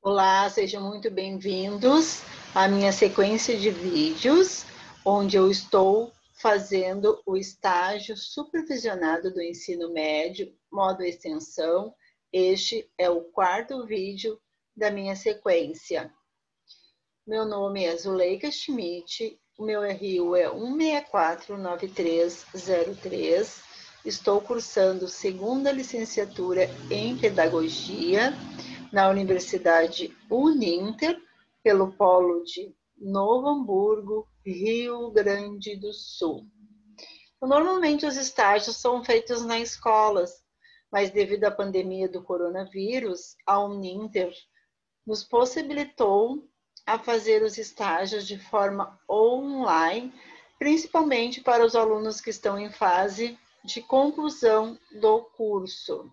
Olá, sejam muito bem-vindos à minha sequência de vídeos, onde eu estou fazendo o estágio supervisionado do ensino médio, modo extensão. Este é o quarto vídeo da minha sequência. Meu nome é Zuleika Schmidt, o meu RU é 1649303. Estou cursando segunda licenciatura em Pedagogia na Universidade Uninter, pelo polo de Novo Hamburgo, Rio Grande do Sul. Normalmente os estágios são feitos nas escolas, mas devido à pandemia do coronavírus, a Uninter nos possibilitou a fazer os estágios de forma online, principalmente para os alunos que estão em fase de conclusão do curso.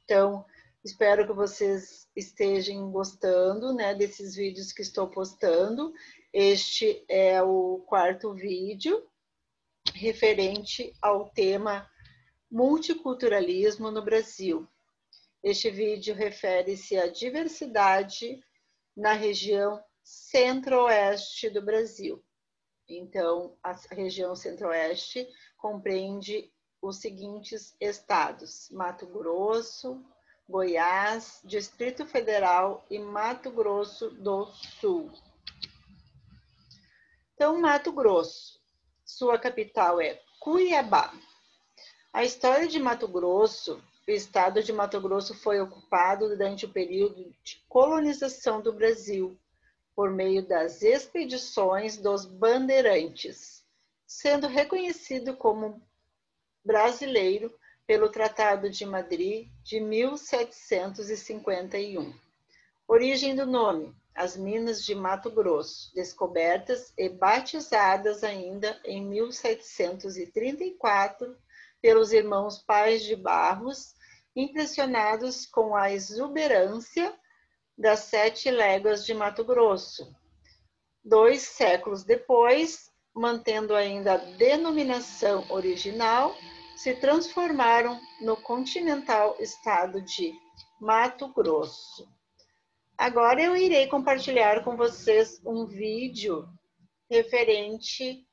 Então, espero que vocês estejam gostando, né, desses vídeos que estou postando. Este é o quarto vídeo referente ao tema multiculturalismo no Brasil. Este vídeo refere-se à diversidade na região centro-oeste do Brasil. Então, a região centro-oeste compreende os seguintes estados: Mato Grosso, Goiás, Distrito Federal e Mato Grosso do Sul. Então, Mato Grosso, sua capital é Cuiabá. A história de Mato Grosso, o estado de Mato Grosso foi ocupado durante o período de colonização do Brasil, por meio das expedições dos bandeirantes, sendo reconhecido como brasileiro pelo Tratado de Madrid de 1751. Origem do nome: as minas de Mato Grosso, descobertas e batizadas ainda em 1734 pelos irmãos Pais de Barros, impressionados com a exuberância das 7 léguas de Mato Grosso. 2 séculos depois, mantendo ainda a denominação original, se transformaram no continental estado de Mato Grosso. Agora eu irei compartilhar com vocês um vídeo referente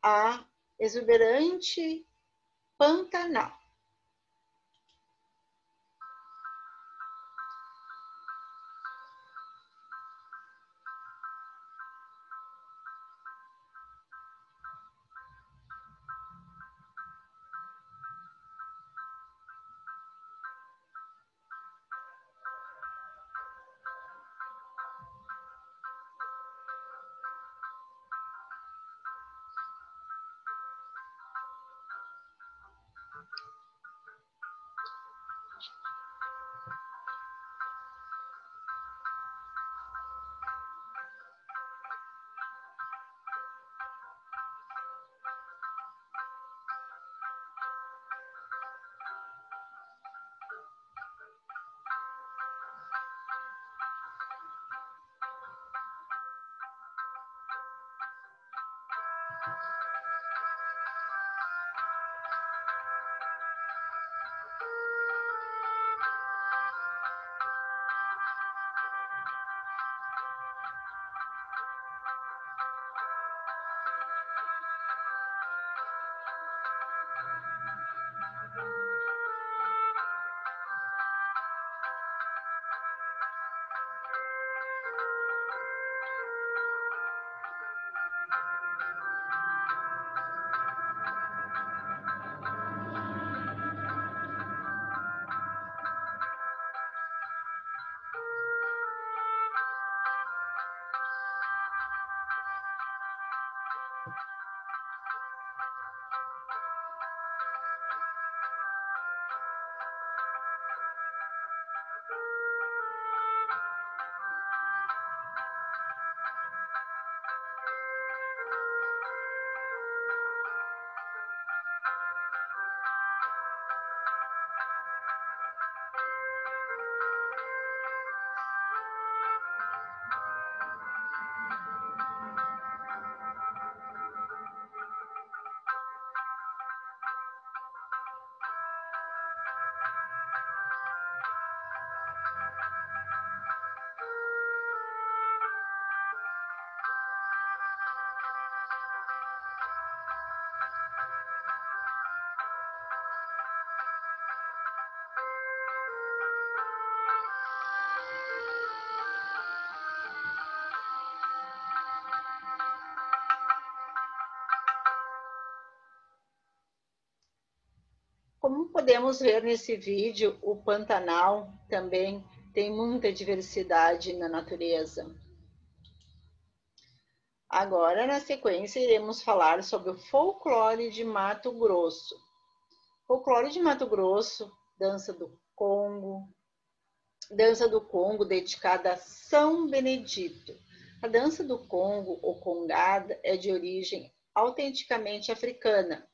a exuberante Pantanal. Como podemos ver nesse vídeo, o Pantanal também tem muita diversidade na natureza. Agora, na sequência, iremos falar sobre o folclore de Mato Grosso. Folclore de Mato Grosso, dança do Congo dedicada a São Benedito. A dança do Congo, ou congada, é de origem autenticamente africana.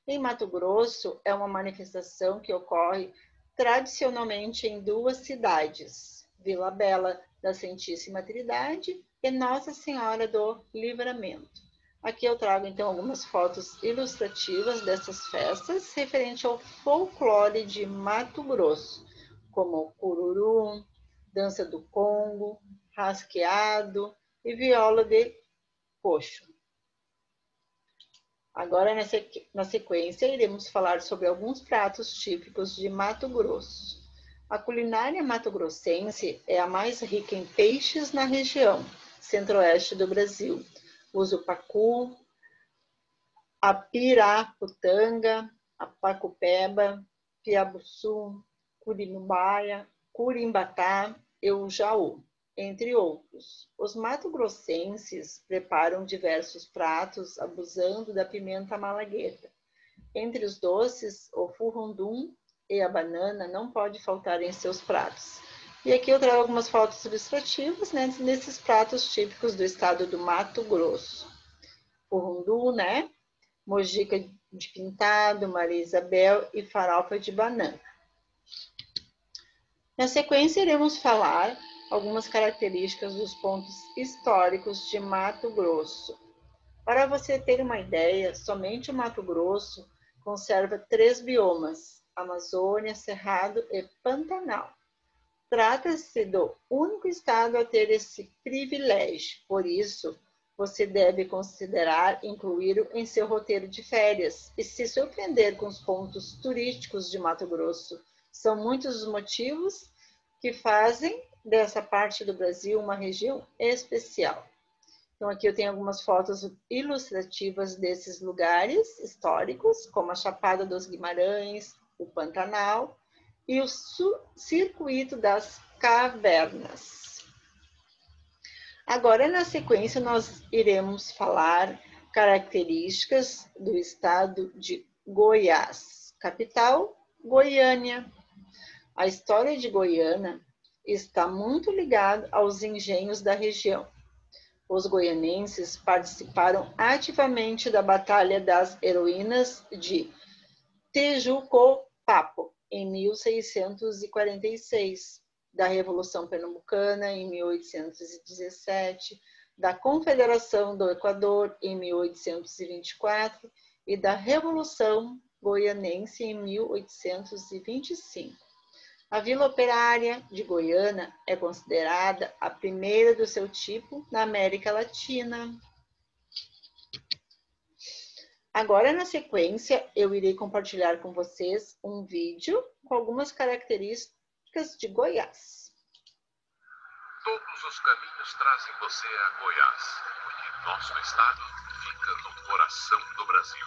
Em Mato Grosso, é uma manifestação que ocorre tradicionalmente em duas cidades, Vila Bela da Santíssima Trindade e Nossa Senhora do Livramento. Aqui eu trago então algumas fotos ilustrativas dessas festas referente ao folclore de Mato Grosso, como o cururu, dança do Congo, rasqueado e viola de coxo. Agora, na sequência, iremos falar sobre alguns pratos típicos de Mato Grosso. A culinária mato-grossense é a mais rica em peixes na região centro-oeste do Brasil. Usa o pacu, a piraputanga, a pacupeba, piabuçu, curimbatá e o jaú, entre outros. Os mato-grossenses preparam diversos pratos abusando da pimenta malagueta. Entre os doces, o furrundum e a banana não pode faltar em seus pratos. E aqui eu trago algumas fotos ilustrativas, né, nesses pratos típicos do estado do Mato Grosso. Furrundum, né? Mojica de pintado, Maria Isabel e farofa de banana. Na sequência, iremos falar algumas características dos pontos históricos de Mato Grosso. Para você ter uma ideia, somente o Mato Grosso conserva 3 biomas: Amazônia, Cerrado e Pantanal. Trata-se do único estado a ter esse privilégio, por isso, você deve considerar incluí-lo em seu roteiro de férias e se surpreender com os pontos turísticos de Mato Grosso. São muitos os motivos que fazem dessa parte do Brasil uma região especial. Então, aqui eu tenho algumas fotos ilustrativas desses lugares históricos, como a Chapada dos Guimarães, o Pantanal e o Circuito das Cavernas. Agora, na sequência, nós iremos falar características do estado de Goiás. Capital, Goiânia. A história de Goiânia está muito ligada aos engenhos da região. Os goianenses participaram ativamente da Batalha das Heroínas de Tejucopapo, em 1646, da Revolução Pernambucana, em 1817, da Confederação do Equador, em 1824, e da Revolução Goianense, em 1825. A Vila Operária de Goiânia é considerada a primeira do seu tipo na América Latina. Agora, na sequência, eu irei compartilhar com vocês um vídeo com algumas características de Goiás. Todos os caminhos trazem você a Goiás, porque nosso estado fica no coração do Brasil.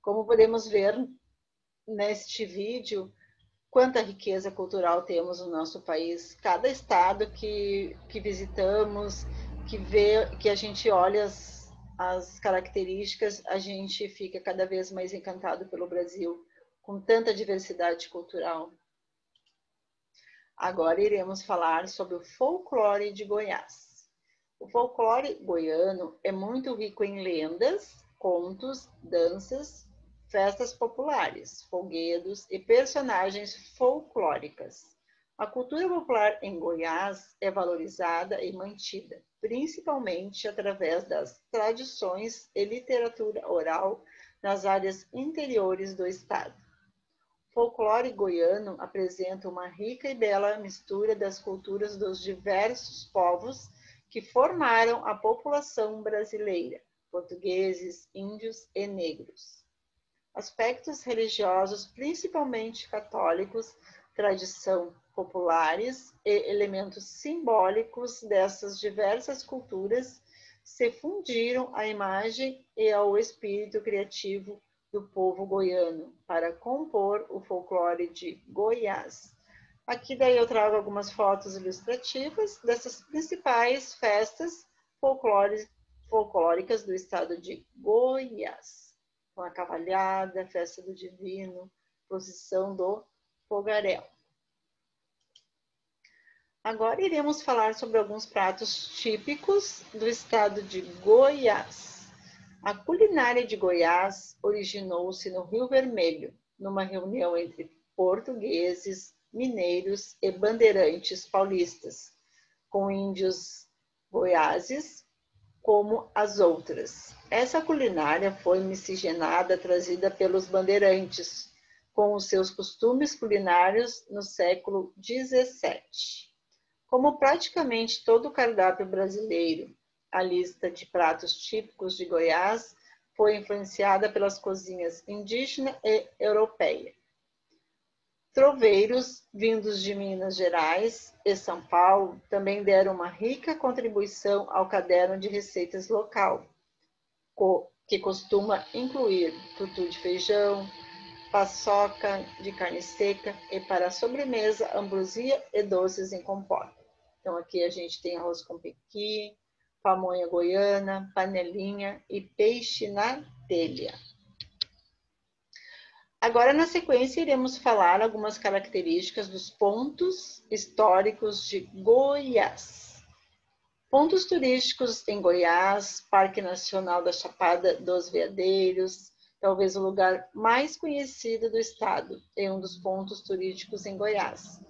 Como podemos ver neste vídeo, quanta riqueza cultural temos no nosso país. Cada estado que visitamos, que a gente olha as características, a gente fica cada vez mais encantado pelo Brasil, com tanta diversidade cultural. Agora iremos falar sobre o folclore de Goiás. O folclore goiano é muito rico em lendas, contos, danças, festas populares, folguedos e personagens folclóricas. A cultura popular em Goiás é valorizada e mantida, principalmente através das tradições e literatura oral nas áreas interiores do estado. O folclore goiano apresenta uma rica e bela mistura das culturas dos diversos povos que formaram a população brasileira, portugueses, índios e negros. Aspectos religiosos, principalmente católicos, tradição populares e elementos simbólicos dessas diversas culturas se fundiram à imagem e ao espírito criativo do povo goiano para compor o folclore de Goiás. Aqui daí eu trago algumas fotos ilustrativas dessas principais festas folclóricas do estado de Goiás. Com a cavalhada, festa do divino, procissão do fogaréu. Agora iremos falar sobre alguns pratos típicos do estado de Goiás. A culinária de Goiás originou-se no Rio Vermelho, numa reunião entre portugueses, mineiros e bandeirantes paulistas, com índios goiáses como as outras. Essa culinária foi miscigenada, trazida pelos bandeirantes, com os seus costumes culinários no século XVII. Como praticamente todo o cardápio brasileiro, a lista de pratos típicos de Goiás foi influenciada pelas cozinhas indígena e europeia. Troveiros, vindos de Minas Gerais e São Paulo, também deram uma rica contribuição ao caderno de receitas local, que costuma incluir tutu de feijão, paçoca de carne seca e, para a sobremesa, ambrosia e doces em compota. Então, aqui a gente tem arroz com pequi, pamonha goiana, panelinha e peixe na telha. Agora, na sequência, iremos falar algumas características dos pontos históricos de Goiás. Pontos turísticos em Goiás, Parque Nacional da Chapada dos Veadeiros, talvez o lugar mais conhecido do estado, é um dos pontos turísticos em Goiás.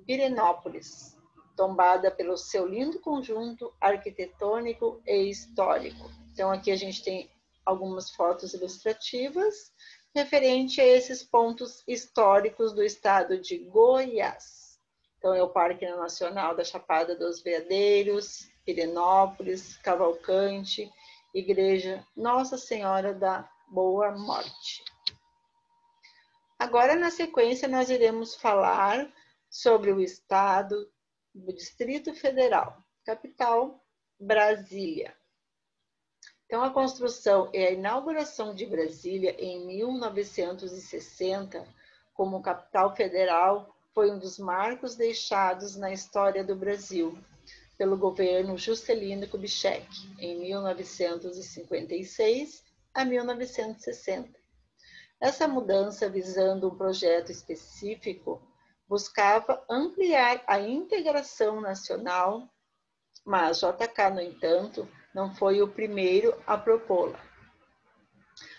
Pirenópolis, tombada pelo seu lindo conjunto arquitetônico e histórico. Então, aqui a gente tem algumas fotos ilustrativas referente a esses pontos históricos do estado de Goiás. Então, é o Parque Nacional da Chapada dos Veadeiros, Pirenópolis, Cavalcante, Igreja Nossa Senhora da Boa Morte. Agora, na sequência, nós iremos falar sobre o estado do Distrito Federal, capital, Brasília. Então, a construção e a inauguração de Brasília em 1960 como capital federal foi um dos marcos deixados na história do Brasil pelo governo Juscelino Kubitschek em 1956 a 1960. Essa mudança, visando um projeto específico, buscava ampliar a integração nacional, mas JK, no entanto, não foi o primeiro a propô-la.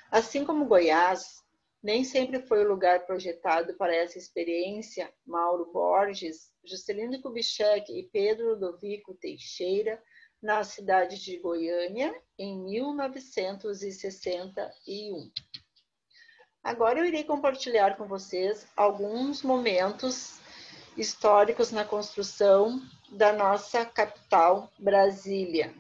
Assim como Goiás, nem sempre foi o lugar projetado para essa experiência. Mauro Borges, Juscelino Kubitschek e Pedro Ludovico Teixeira, na cidade de Goiânia, em 1961. Agora eu irei compartilhar com vocês alguns momentos históricos na construção da nossa capital, Brasília.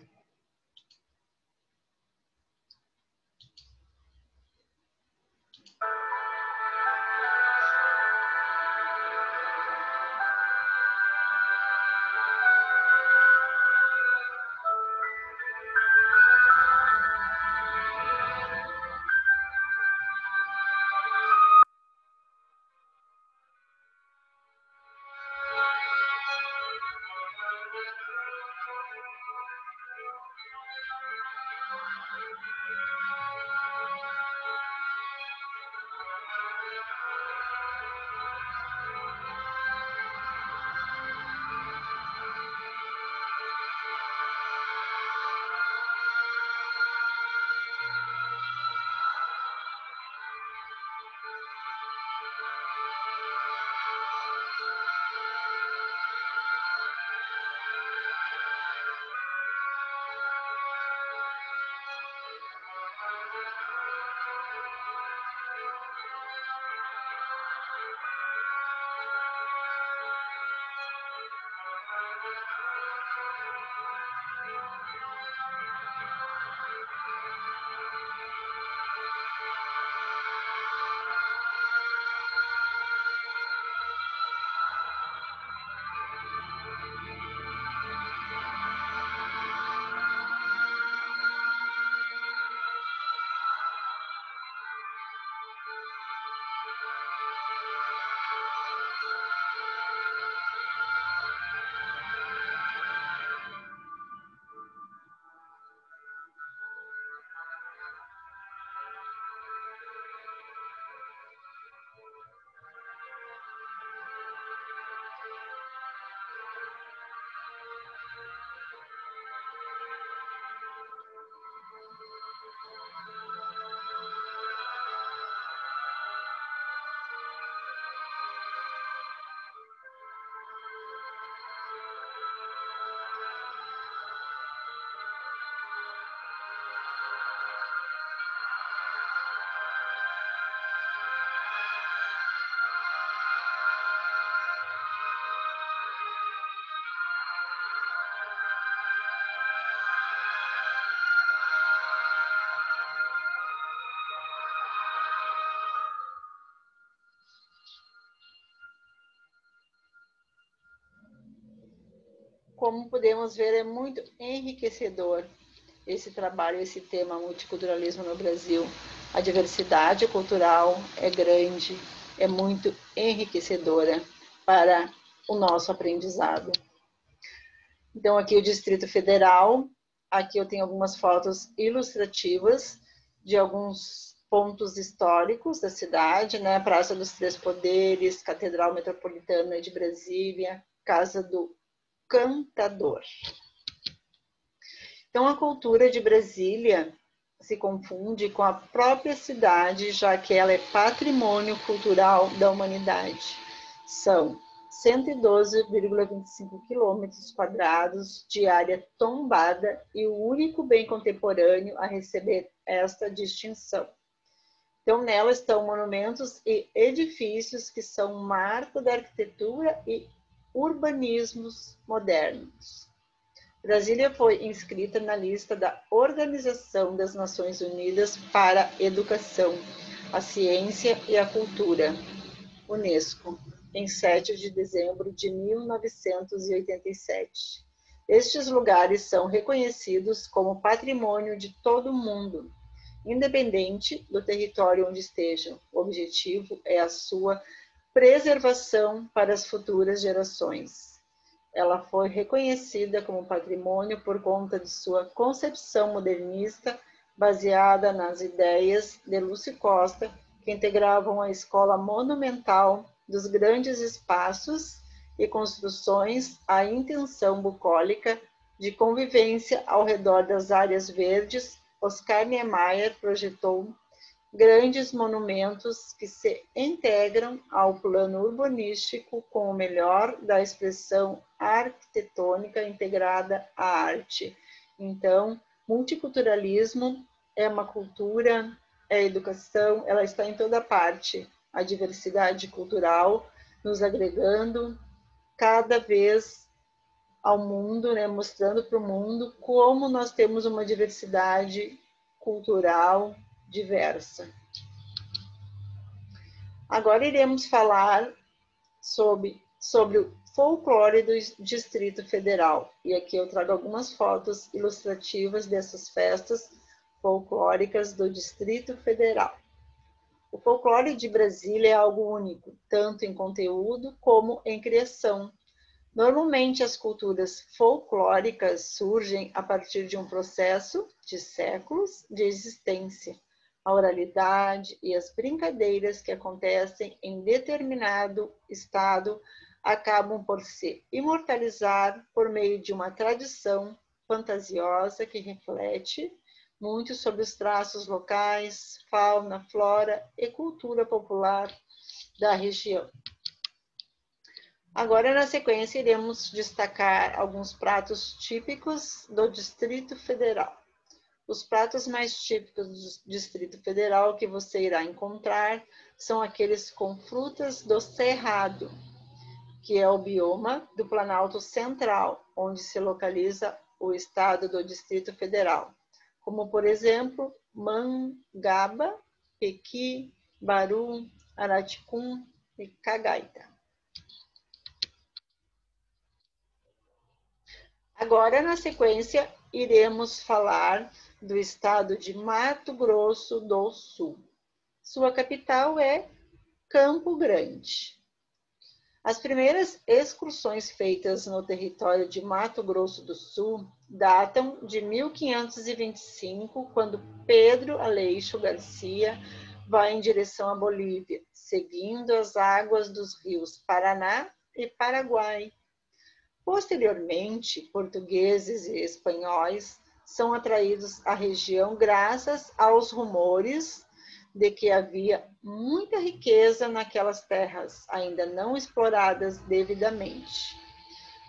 Como podemos ver, é muito enriquecedor esse trabalho, esse tema multiculturalismo no Brasil. A diversidade cultural é grande, é muito enriquecedora para o nosso aprendizado. Então, aqui o Distrito Federal, aqui eu tenho algumas fotos ilustrativas de alguns pontos históricos da cidade, né? Praça dos Três Poderes, Catedral Metropolitana de Brasília, Casa do Cantador. Então, a cultura de Brasília se confunde com a própria cidade, já que ela é patrimônio cultural da humanidade. São 112,25 quilômetros quadrados de área tombada e o único bem contemporâneo a receber esta distinção. Então, nela estão monumentos e edifícios que são marco da arquitetura e urbanismos modernos. Brasília foi inscrita na lista da Organização das Nações Unidas para a Educação, a Ciência e a Cultura, UNESCO, em 7 de dezembro de 1987. Estes lugares são reconhecidos como patrimônio de todo o mundo, independente do território onde estejam. O objetivo é a sua preservação para as futuras gerações. Ela foi reconhecida como patrimônio por conta de sua concepção modernista, baseada nas ideias de Lúcio Costa, que integravam a escola monumental dos grandes espaços e construções, a intenção bucólica de convivência ao redor das áreas verdes. Oscar Niemeyer projetou grandes monumentos que se integram ao plano urbanístico com o melhor da expressão arquitetônica integrada à arte. Então, multiculturalismo é uma cultura, é educação, ela está em toda parte. A diversidade cultural nos agregando cada vez ao mundo, né, mostrando para o mundo como nós temos uma diversidade cultural diversa. Agora iremos falar sobre o folclore do Distrito Federal. E aqui eu trago algumas fotos ilustrativas dessas festas folclóricas do Distrito Federal. O folclore de Brasília é algo único, tanto em conteúdo como em criação. Normalmente, as culturas folclóricas surgem a partir de um processo de séculos de existência. A oralidade e as brincadeiras que acontecem em determinado estado acabam por se imortalizar por meio de uma tradição fantasiosa que reflete muito sobre os traços locais, fauna, flora e cultura popular da região. Agora, na sequência, iremos destacar alguns pratos típicos do Distrito Federal. Os pratos mais típicos do Distrito Federal que você irá encontrar são aqueles com frutas do Cerrado, que é o bioma do Planalto Central, onde se localiza o estado do Distrito Federal, como, por exemplo, mangaba, pequi, baru, araticum e cagaita. Agora, na sequência, iremos falar do estado de Mato Grosso do Sul. Sua capital é Campo Grande. As primeiras excursões feitas no território de Mato Grosso do Sul datam de 1525, quando Pedro Aleixo Garcia vai em direção à Bolívia, seguindo as águas dos rios Paraná e Paraguai. Posteriormente, portugueses e espanhóis são atraídos à região graças aos rumores de que havia muita riqueza naquelas terras ainda não exploradas devidamente.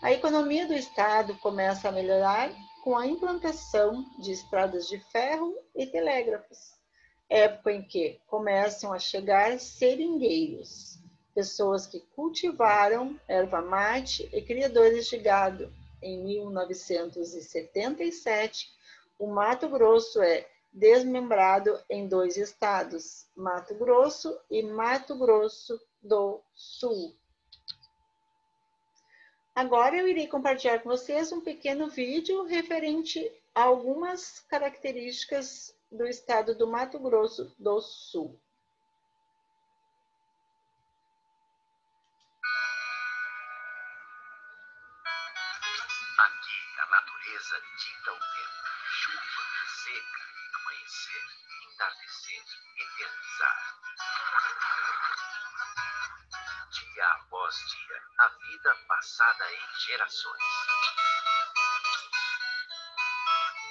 A economia do estado começa a melhorar com a implantação de estradas de ferro e telégrafos, época em que começam a chegar seringueiros, pessoas que cultivaram erva mate e criadores de gado. Em 1977, o Mato Grosso é desmembrado em 2 estados, Mato Grosso e Mato Grosso do Sul. Agora eu irei compartilhar com vocês um pequeno vídeo referente a algumas características do estado do Mato Grosso do Sul. Aqui a natureza dita o tempo: chuva, seca, amanhecer, entardecer, eternizar. Dia após dia, a vida passada em gerações.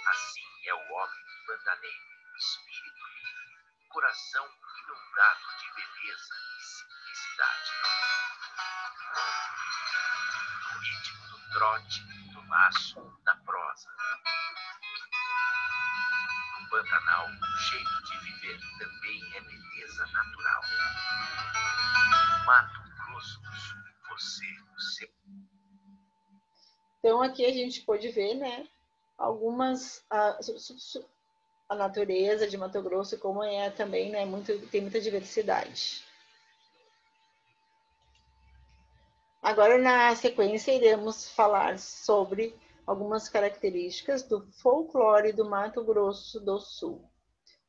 Assim é o homem pantaneiro, espírito livre, coração inundado de beleza e simplicidade. No ritmo do trote, do laço, da prosa. No Pantanal, o jeito de viver também é beleza natural. Mato Grosso do Sul, você, o seu. Então aqui a gente pode ver, né, algumas a natureza de Mato Grosso, como é também, né, tem muita diversidade. Agora, na sequência, iremos falar sobre algumas características do folclore do Mato Grosso do Sul.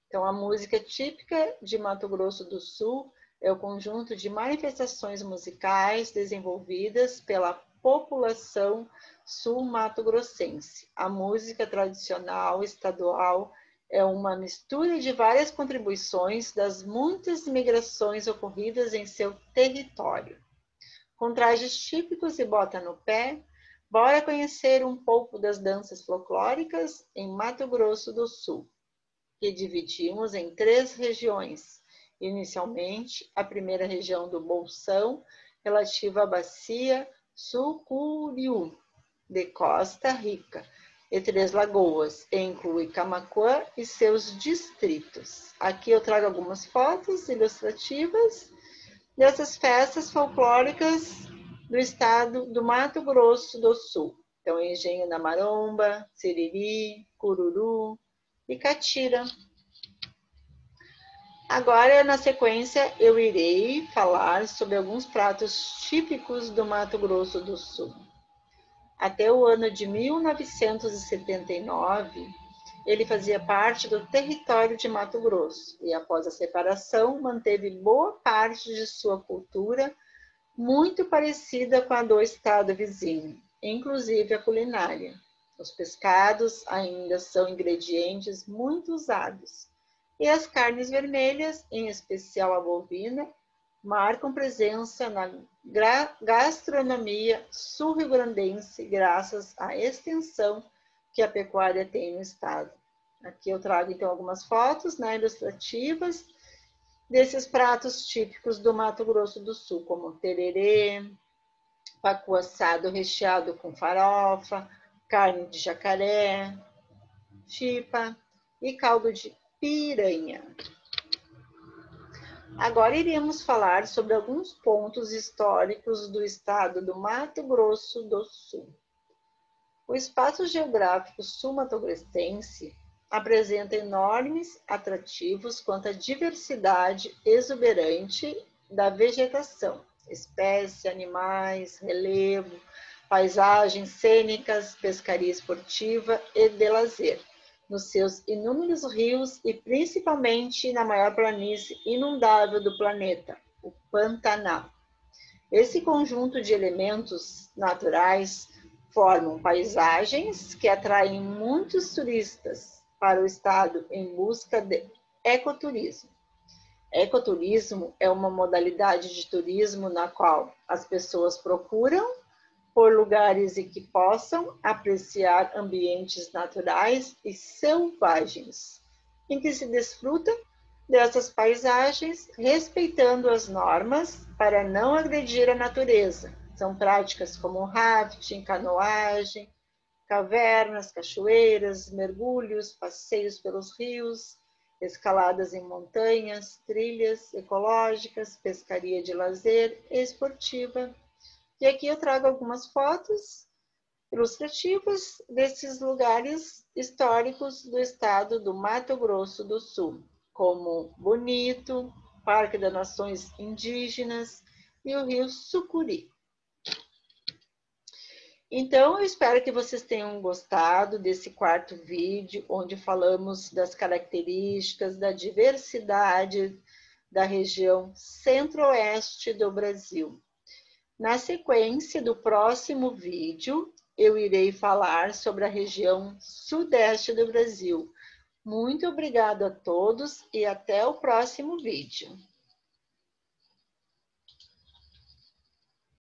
Então, a música típica de Mato Grosso do Sul é o conjunto de manifestações musicais desenvolvidas pela população sul-mato-grossense. A música tradicional estadual é uma mistura de várias contribuições das muitas migrações ocorridas em seu território. Com trajes típicos e bota no pé, bora conhecer um pouco das danças folclóricas em Mato Grosso do Sul, que dividimos em 3 regiões. Inicialmente, a primeira região do Bolsão, relativa à bacia Sucuriú, de Costa Rica, e 3 Lagoas, e inclui Camaquã e seus distritos. Aqui eu trago algumas fotos ilustrativas dessas festas folclóricas do estado do Mato Grosso do Sul. Então, Engenho da Maromba, Siriri, Cururu e Catira. Agora, na sequência, eu irei falar sobre alguns pratos típicos do Mato Grosso do Sul. Até o ano de 1979, ele fazia parte do território de Mato Grosso e, após a separação, manteve boa parte de sua cultura muito parecida com a do estado vizinho, inclusive a culinária. Os pescados ainda são ingredientes muito usados e as carnes vermelhas, em especial a bovina, marcam presença na gastronomia sul-rio-grandense graças à extensão que a pecuária tem no estado. Aqui eu trago então algumas fotos, né, ilustrativas desses pratos típicos do Mato Grosso do Sul, como tererê, pacu assado recheado com farofa, carne de jacaré, chipa e caldo de piranha. Agora iremos falar sobre alguns pontos históricos do estado do Mato Grosso do Sul. O espaço geográfico sul-mato-grossense apresenta enormes atrativos quanto à diversidade exuberante da vegetação, espécies, animais, relevo, paisagens cênicas, pescaria esportiva e de lazer, nos seus inúmeros rios e principalmente na maior planície inundável do planeta, o Pantanal. Esse conjunto de elementos naturais formam paisagens que atraem muitos turistas para o estado em busca de ecoturismo. Ecoturismo é uma modalidade de turismo na qual as pessoas procuram por lugares em que possam apreciar ambientes naturais e selvagens, em que se desfruta dessas paisagens, respeitando as normas para não agredir a natureza. São práticas como rafting, canoagem, cavernas, cachoeiras, mergulhos, passeios pelos rios, escaladas em montanhas, trilhas ecológicas, pescaria de lazer e esportiva. E aqui eu trago algumas fotos ilustrativas desses lugares históricos do estado do Mato Grosso do Sul, como Bonito, Parque das Nações Indígenas e o Rio Sucuri. Então, eu espero que vocês tenham gostado desse quarto vídeo, onde falamos das características, da diversidade da região centro-oeste do Brasil. Na sequência do próximo vídeo, eu irei falar sobre a região sudeste do Brasil. Muito obrigado a todos e até o próximo vídeo.